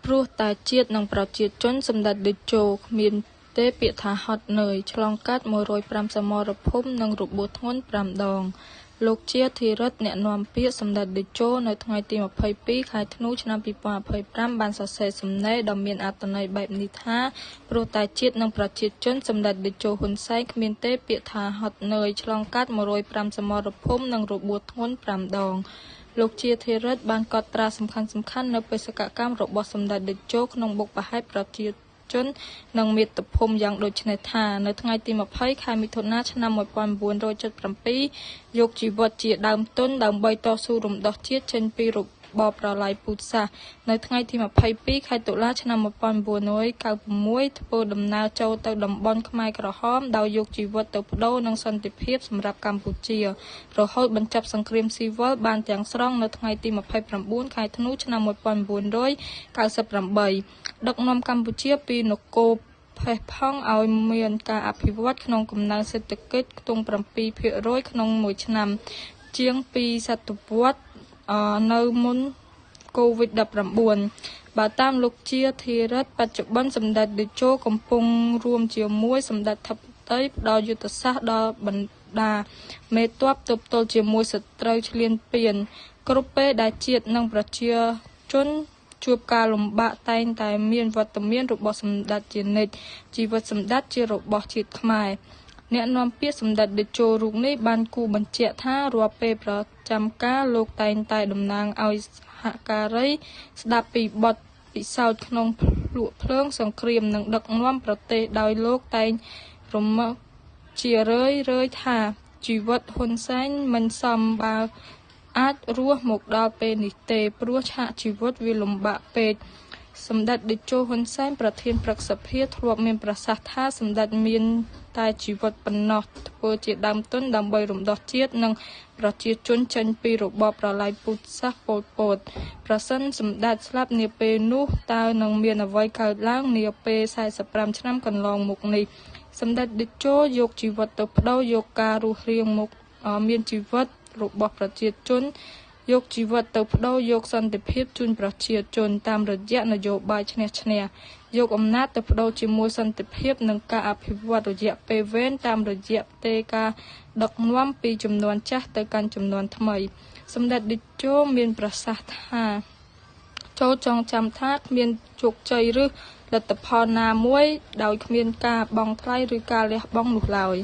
ព្រោះតែជាតិនិងប្រជាជនសម្ដេចតេជោគ្មានទេពាក្យថាហត់នឿយឆ្លងកាត់105សមរភូមិនិងរបួសធ្ងន់5ដងលោកជាធិរិទ្ធអ្នកនាំពាក្យសម្ដេចតេជោនៅថ្ងៃទី22ខែធ្នូឆ្នាំ2025បានសរសេរសំណេរដ៏មានអត្ថន័យបែបនេះថាព្រោះតែជាតិនិងប្រជាជនសម្ដេចតេជោហ៊ុនសែនគ្មានទេពាក្យថាហត់នឿយឆ្លងកាត់105សមរភូមិនិងរបួសធ្ងន់5ដងលោកជាធិរិទ្ធបានកត់ត្រាសំខាន់ៗនៅបេសកកម្មរបស់សម្ដេចតេជោក្នុងបុព្វហេតុប្រជាជននិងមាតុភូមិយ៉ាងដូចនេះថានៅថ្ងៃទី20ខែមិថុនាឆ្នាំ1977យកជីវិតជាដើមទុនដើម្បីតស៊ូរំដោះជាតិចេញពីរបបប្រល័យពូជសាសន៍នៅថ្ងៃទី22ខែតុលាឆ្នាំ1996ធ្វើដំណើរចូលទៅតំបន់ខ្មែរក្រហមដោយយកជីវិតទៅបដូរនឹងសន្តិភាពសម្រាប់កម្ពុជារហូតបញ្ចប់សង្គ្រាមស៊ីវិលបានទាំងស្រុងនៅថ្ងៃទី29ខែធ្នូឆ្នាំ1998ដឹកនាំកម្ពុជាពីនគរផេះផង់ឲ្យមានការអភិវឌ្ឍក្នុងកំណើនសេដ្ឋកិច្ចខ្ទង់ 7% ក្នុងមួយឆ្នាំជាង2សតវត្សនៅមុនកូវីដ 19បើតាមលោកជាធិរិទ្ធបច្ចុប្បន្នសម្ដេចតេជោកំពុងរួមជាមួយសម្ដេចធិបតីផ្ដល់យុទ្ធសាស្ត្រដល់បណ្ដាមេទ័ពទប់ទល់ជាមួយសត្រូវឈ្លានពានគ្រប់ពេលដែលជាតិនិងប្រជាជនជួបការលំបាកតែងតែមានវត្តមានរបស់សម្ដេចជានិច្ចជីវិតសម្ដេចជារបស់ជាតិខ្មែរអ្នកនាំពាក្យសម្ដេចតេជោរូបនេះបានគូបញ្ជាក់ថារាល់ពេលប្រចាំការលោកតែងតែតំណាងឲ្យសហការីស្ដាប់ពីបទពិសោធន៍ក្នុងភ្លុកភ្លើងសង្គ្រាមនិងដឹកនាំប្រទេសដោយលោកតែងរមាស់ជារឿយថាជីវិតហ៊ុនសែនមិនសមបើអាចរស់មកដល់ពេលនេះទេព្រោះឆាកជីវិតវាលំបាកពេកសម្ដេចតេជោហ៊ុនសែនប្រធានព្រឹទ្ធសភាធ្លាប់មានប្រសាសន៍ថាសម្ដេចមានតែជីវិតប៉ុណ្ណោះធ្វើជាដើមទុនដើម្បីរំដោះជាតិនិងប្រជាជនចេញពីរបបប្រល័យពូជសាសន៍ប៉ុលពតប្រសិនសម្ដេចស្លាប់នាពេលនោះតើនឹងមានអ្វីកើតឡើងនាពេល45ឆ្នាំកន្លងមកនេះសម្ដេចតេជោយកជីវិតទៅប្តូរយកការរស់រានមកមានជីវិតរបស់ប្រជាជនយកជីវិតទៅប្តូរយកសន្តិភាពជូនប្រជាជនតាមរយៈនយោបាយឈ្នះឈ្នះយកអំណាចទៅប្តូរជាមួយសន្តិភាពនិងការអភិវឌ្ឍរយៈពេលវែងតាមរយៈផ្ទេរការដឹកនាំពីជំនាន់ចាស់ទៅកាន់ជំនាន់ថ្មីសម្ដេចតេជោមានប្រសាសន៍ថាចូលចងចាំថាគ្មានជោគជ័យឬលទ្ធផលណាមួយដោយគ្មានការបង់ថ្លៃឬការលះបង់នោះឡើយ